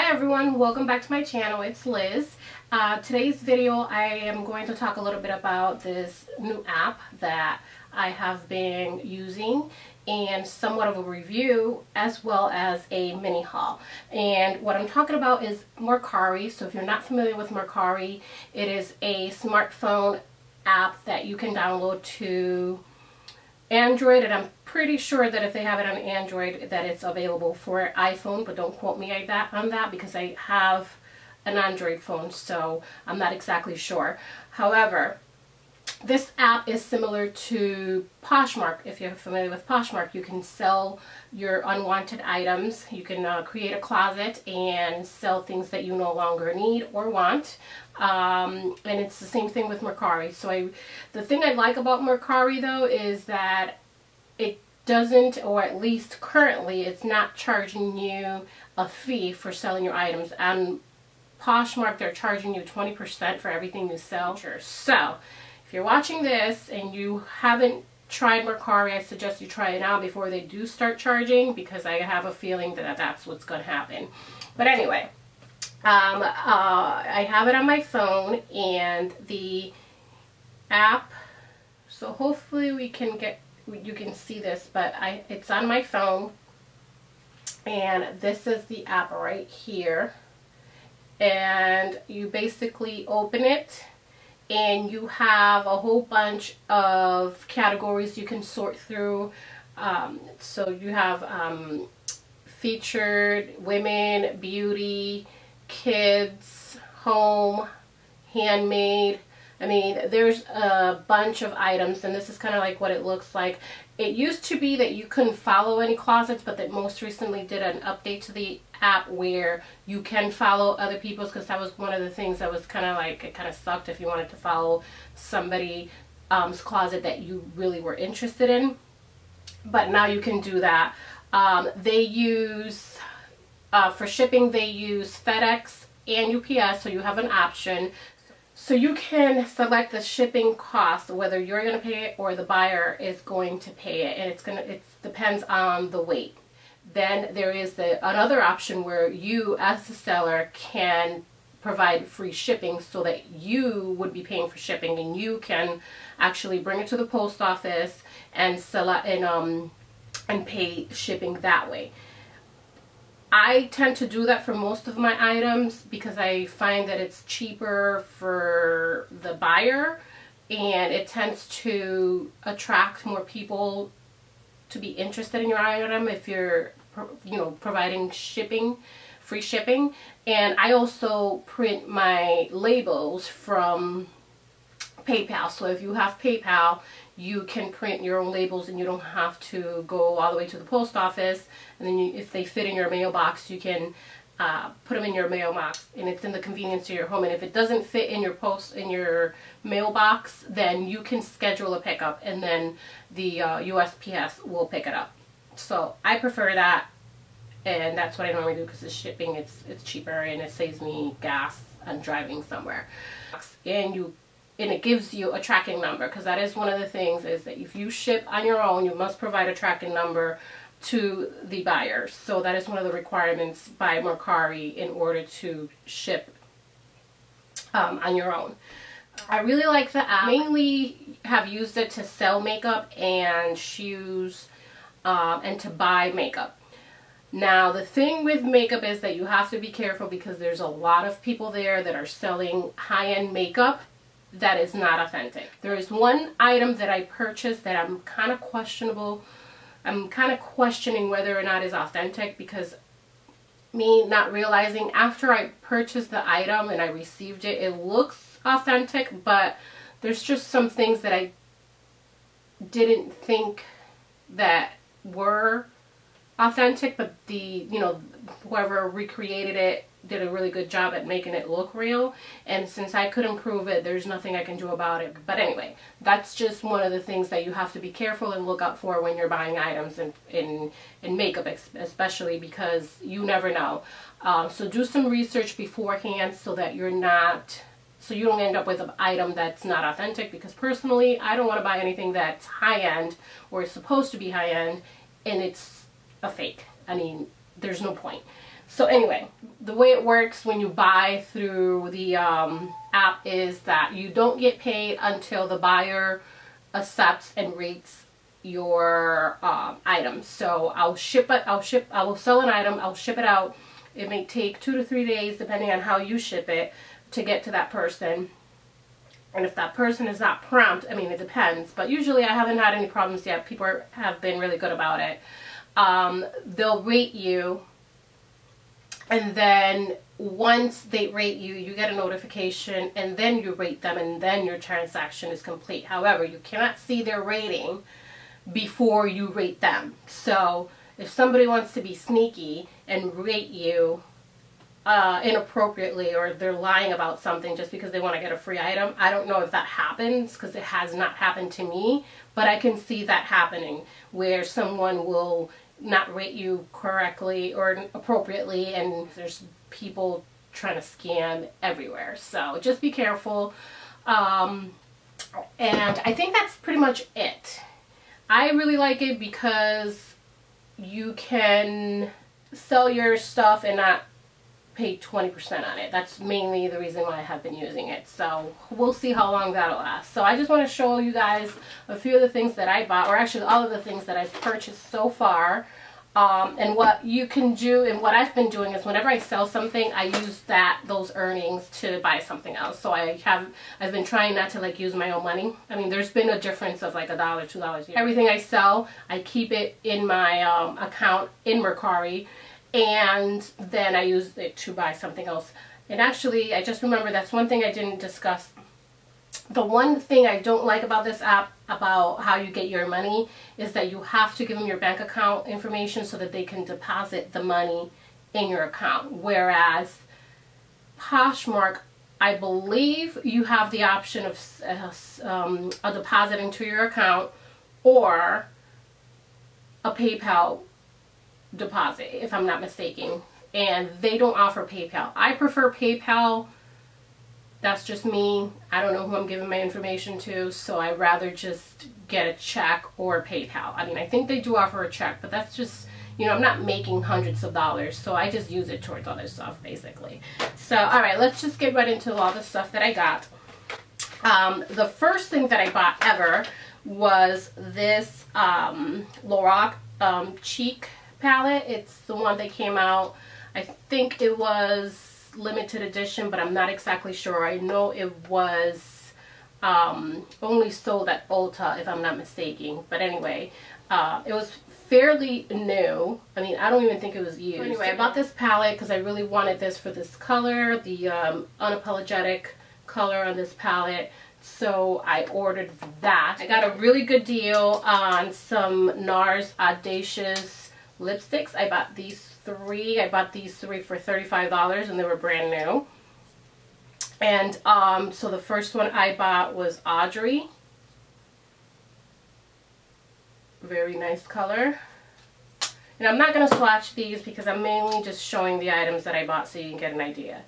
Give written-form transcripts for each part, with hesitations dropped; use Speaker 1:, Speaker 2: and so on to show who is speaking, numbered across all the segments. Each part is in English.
Speaker 1: Hi everyone, welcome back to my channel. It's Liz. Today's video I am going to talk a little bit about this new app that I have been using and somewhat of a review as well as a mini haul. And what I'm talking about is Mercari. So if you're not familiar with Mercari, it is a smartphone app that you can download to Android, and I'm pretty sure that if they have it on Android that it's available for iPhone, but don't quote me on that because I have an Android phone, so I'm not exactly sure. However, this app is similar to Poshmark. If you're familiar with Poshmark, you can sell your unwanted items. You can create a closet and sell things that you no longer need or want. And it's the same thing with Mercari. So the thing I like about Mercari though is that it doesn't, or at least currently, it's not charging you a fee for selling your items. On Poshmark, they're charging you 20% for everything you sell. So if you're watching this and you haven't tried Mercari, I suggest you try it now before they do start charging, because I have a feeling that that's what's going to happen. But anyway, I have it on my phone and the app, so hopefully you can see this, but it's on my phone, and this is the app right here. And you basically open it and you have a whole bunch of categories you can sort through. So you have featured, women, beauty, kids, home, handmade. I mean, there's a bunch of items, and this is kind of like what it looks like. It used to be that you couldn't follow any closets, but that most recently did an update to the app where you can follow other people's, because that was one of the things that was kind of like, it kind of sucked if you wanted to follow somebody's closet that you really were interested in. But now you can do that. They use, for shipping, they use FedEx and UPS, so you have an option. So you can select the shipping cost, whether you're going to pay it or the buyer is going to pay it, and it depends on the weight. Then there is another option where you as the seller can provide free shipping, so that you would be paying for shipping and you can actually bring it to the post office and sell it and pay shipping that way. I tend to do that for most of my items because I find that it's cheaper for the buyer, and it tends to attract more people to be interested in your item if you're, providing shipping, free shipping. And I also print my labels from PayPal. So if you have PayPal, you can print your own labels and you don't have to go all the way to the post office. And then if they fit in your mailbox, you can put them in your mailbox, and it's in the convenience of your home. And if it doesn't fit in your mailbox, then you can schedule a pickup, and then the USPS will pick it up. So I prefer that, and that's what I normally do because the shipping, it's cheaper and it saves me gas on driving somewhere. And it gives you a tracking number, because that is one of the things, is that if you ship on your own, you must provide a tracking number to the buyers. So that is one of the requirements by Mercari in order to ship on your own. I really like the app. Mainly have used it to sell makeup and shoes and to buy makeup. Now the thing with makeup is that you have to be careful, because there's a lot of people there that are selling high-end makeup that is not authentic. There is one item that I purchased that I'm kind of questioning whether or not is authentic, because me not realizing after I purchased the item and I received it, it looks authentic, but there's just some things that I didn't think that were authentic, but whoever recreated it did a really good job at making it look real, and since I couldn't prove it, there's nothing I can do about it. But anyway, that's just one of the things that you have to be careful and look out for when you're buying items in makeup, especially because you never know. So do some research beforehand so that you don't end up with an item that's not authentic, because personally I don't want to buy anything that's high-end or is supposed to be high-end and it's a fake. I mean, there's no point. So anyway, the way it works when you buy through the app is that you don't get paid until the buyer accepts and rates your items. So I will sell an item, I'll ship it out. It may take 2 to 3 days depending on how you ship it to get to that person. And if that person is not prompt, I mean, it depends, but usually I haven't had any problems yet. People have been really good about it. They'll rate you, and then once they rate you, you get a notification, and then you rate them, and then your transaction is complete. However, you cannot see their rating before you rate them. So if somebody wants to be sneaky and rate you inappropriately, or they're lying about something just because they want to get a free item, I don't know if that happens, because it has not happened to me, but I can see that happening, where someone will not rate you correctly or appropriately, and there's people trying to scam everywhere. So just be careful. And I think that's pretty much it. I really like it because you can sell your stuff and not pay 20% on it. That's mainly the reason why I have been using it. So we'll see how long that'll last. So I just want to show you guys a few of the things that I bought, or actually all of the things that I've purchased so far. And what you can do, and what I've been doing, is whenever I sell something, I use those earnings to buy something else. So I've been trying not to like use my own money. I mean, there's been a difference of like $1, $2. Everything I sell, I keep it in my account in Mercari, and then I use it to buy something else. And actually, I just remember that's one thing I didn't discuss. The one thing I don't like about this app, about how you get your money, is that you have to give them your bank account information so that they can deposit the money in your account. Whereas Poshmark, I believe you have the option of a deposit into your account or a PayPal deposit, if I'm not mistaken. And they don't offer PayPal. I prefer PayPal. That's just me. I don't know who I'm giving my information to, so I'd rather just get a check or PayPal. I mean, I think they do offer a check, but that's just, you know, I'm not making hundreds of dollars, so I just use it towards other stuff, basically. So, alright, let's just get right into all the stuff that I got. The first thing that I bought ever was this Lorac cheek palette. It's the one that came out, I think it was limited edition, but I'm not exactly sure. I know it was only sold at Ulta, if I'm not mistaken. But anyway, it was fairly new. I mean, I don't even think it was used. So anyway, I bought this palette because I really wanted this for this color, the unapologetic color on this palette. So I ordered that. I got a really good deal on some NARS Audacious lipsticks. I bought these three. I bought these three for $35 and they were brand new. And so the first one I bought was Audrey. Very nice color. And I'm not going to swatch these because I'm mainly just showing the items that I bought so you can get an idea.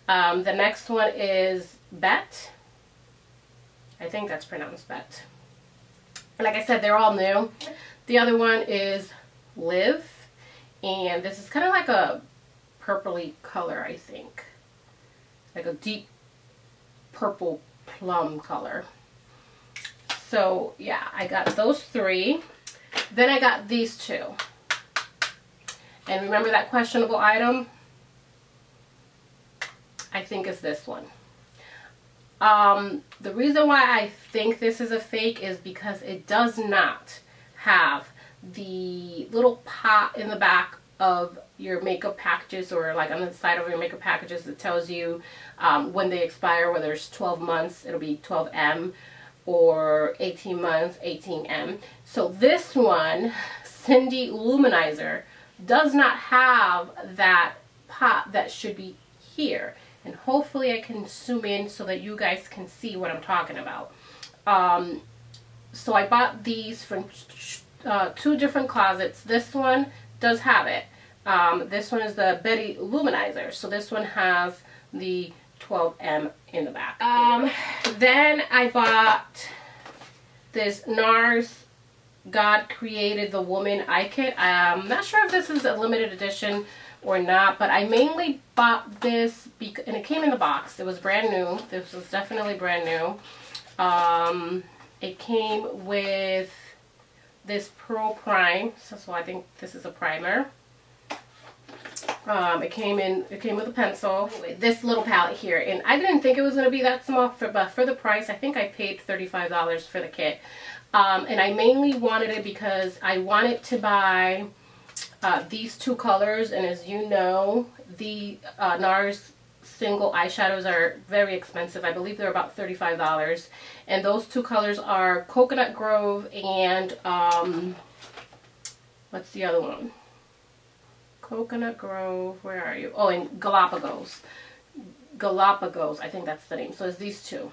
Speaker 1: The next one is Bet. I think that's pronounced Bet. And like I said, they're all new. The other one is Live. And this is kind of like a purpley color, I think. Like a deep purple plum color. So yeah, I got those three. Then I got these two. And remember that questionable item? I think it's this one. The reason why I think this is a fake is because it does not have the little pot in the back of your makeup packages, or like on the side of your makeup packages that tells you when they expire, whether it's 12 months, it'll be 12M, or 18 months, 18M. So this one, Cindy Luminizer, does not have that pot that should be here. And hopefully I can zoom in so that you guys can see what I'm talking about. So I bought these from two different closets. This one does have it. This one is the Betty Luminizer. So this one has the 12M in the back. Then I bought this NARS God Created the Woman eye kit. I'm not sure if this is a limited edition or not, but I mainly bought this and it came in the box. It was brand new. This was definitely brand new. It came with this Pro Prime, so I think this is a primer. It came with a pencil, this little palette here, and I didn't think it was going to be that small, but for the price, I think I paid $35 for the kit. And I mainly wanted it because I wanted to buy these two colors, and as you know, the NARS single eyeshadows are very expensive. I believe they're about $35, and those two colors are Coconut Grove and what's the other one? Coconut Grove, where are you? Oh, and Galapagos. Galapagos, I think that's the name. So it's these two.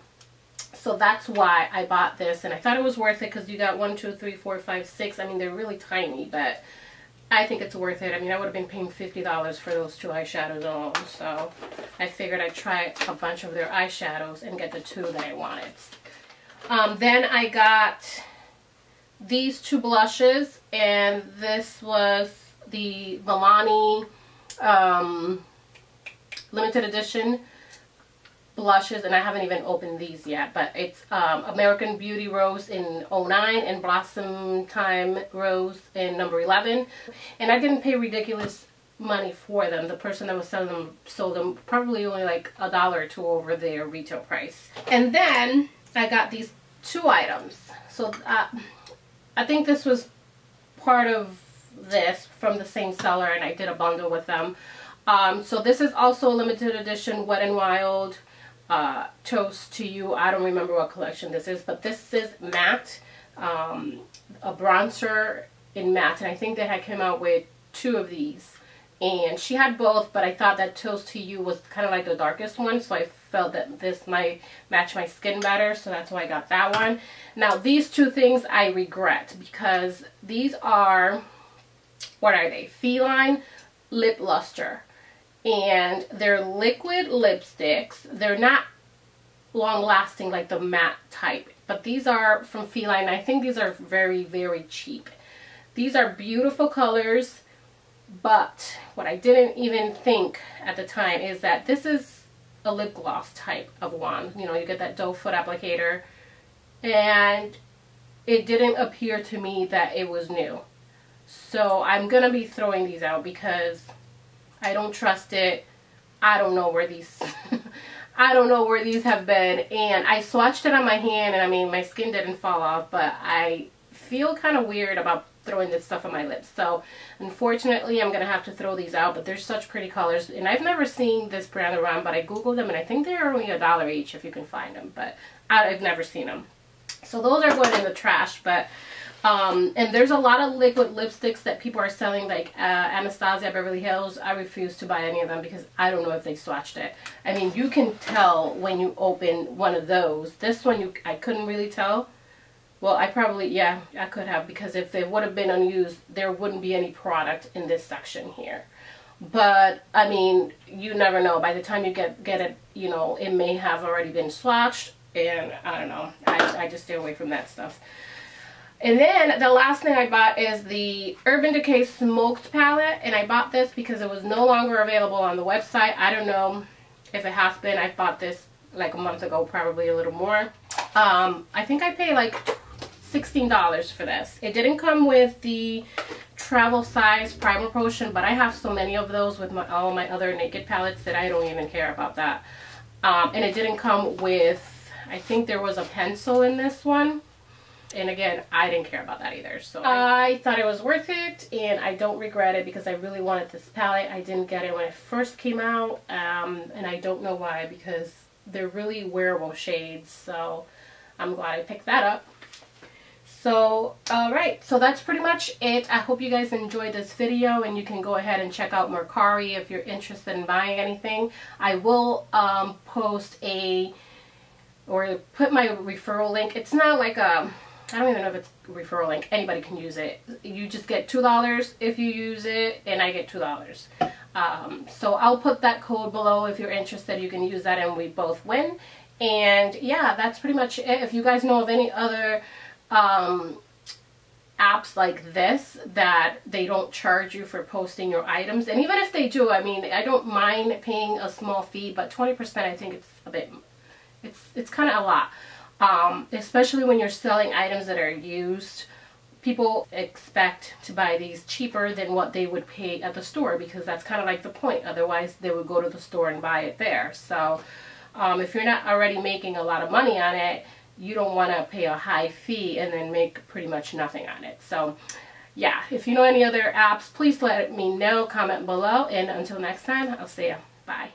Speaker 1: So that's why I bought this, and I thought it was worth it because you got 1, 2, 3, 4, 5, 6. I mean, they're really tiny, but I think it's worth it. I mean, I would have been paying $50 for those two eyeshadows alone, so I figured I'd try a bunch of their eyeshadows and get the two that I wanted. Then I got these two blushes, and this was the Milani limited edition blushes, and I haven't even opened these yet, but it's American Beauty Rose in 09 and Blossom Time Rose in number 11, and I didn't pay ridiculous money for them. The person that was selling them sold them probably only like $1 or $2 over their retail price. And then I got these two items. So I think this was part of this from the same seller, and I did a bundle with them. So this is also a limited edition Wet n Wild Toast to You. I don't remember what collection this is, but this is matte, a bronzer in matte, and I think they had come out with 2 of these, and she had both, but I thought that Toast to You was kind of like the darkest one, so I felt that this might match my skin better, so that's why I got that one. Now these two things I regret, because these are, what are they? Feline Lip Luster. And they're liquid lipsticks. They're not long lasting like the matte type, but these are from Feline. I think these are very, very cheap. These are beautiful colors, but what I didn't even think at the time is that this is a lip gloss type of one. You know, you get that doe foot applicator, and it didn't appear to me that it was new. So I'm gonna be throwing these out because I don't trust it. I don't know where these I don't know where these have been, and I swatched it on my hand, and I mean my skin didn't fall off, but I feel kind of weird about throwing this stuff on my lips. So unfortunately I'm gonna have to throw these out, but they're such pretty colors, and I've never seen this brand around, but I googled them and I think they're only $1 each if you can find them, but I've never seen them. So those are going in the trash. But and there's a lot of liquid lipsticks that people are selling, like Anastasia, Beverly Hills. I refuse to buy any of them because I don't know if they swatched it. I mean, you can tell when you open one of those. This one, I couldn't really tell. Well, I probably, yeah, I could have, because if it would have been unused, there wouldn't be any product in this section here. But, I mean, you never know. By the time you get it, you know, it may have already been swatched, and I don't know. I just stay away from that stuff. And then the last thing I bought is the Urban Decay Smoked Palette, and I bought this because it was no longer available on the website. I don't know if it has been. I bought this like a month ago, probably a little more. I think I paid like $16 for this. It didn't come with the travel size primer potion, but I have so many of those with all my other Naked palettes that I don't even care about that. And it didn't come with, I think there was a pencil in this one. And again, I didn't care about that either. So I thought it was worth it, and I don't regret it because I really wanted this palette. I didn't get it when it first came out, and I don't know why, because they're really wearable shades. So I'm glad I picked that up. So, alright, so that's pretty much it. I hope you guys enjoyed this video, and you can go ahead and check out Mercari if you're interested in buying anything. I will post or put my referral link. It's not like a, I don't even know if it's a referral link. Anybody can use it. You just get $2 if you use it, and I get $2. So I'll put that code below if you're interested. You can use that and we both win. And yeah, that's pretty much it. If you guys know of any other apps like this that they don't charge you for posting your items. And even if they do, I mean, I don't mind paying a small fee, but 20% I think it's a bit, it's kind of a lot. Especially when you're selling items that are used. People expect to buy these cheaper than what they would pay at the store, because that's kind of like the point. Otherwise, they would go to the store and buy it there. So if you're not already making a lot of money on it, you don't want to pay a high fee and then make pretty much nothing on it. So yeah, if you know any other apps, please let me know, comment below, and until next time, I'll see you. Bye.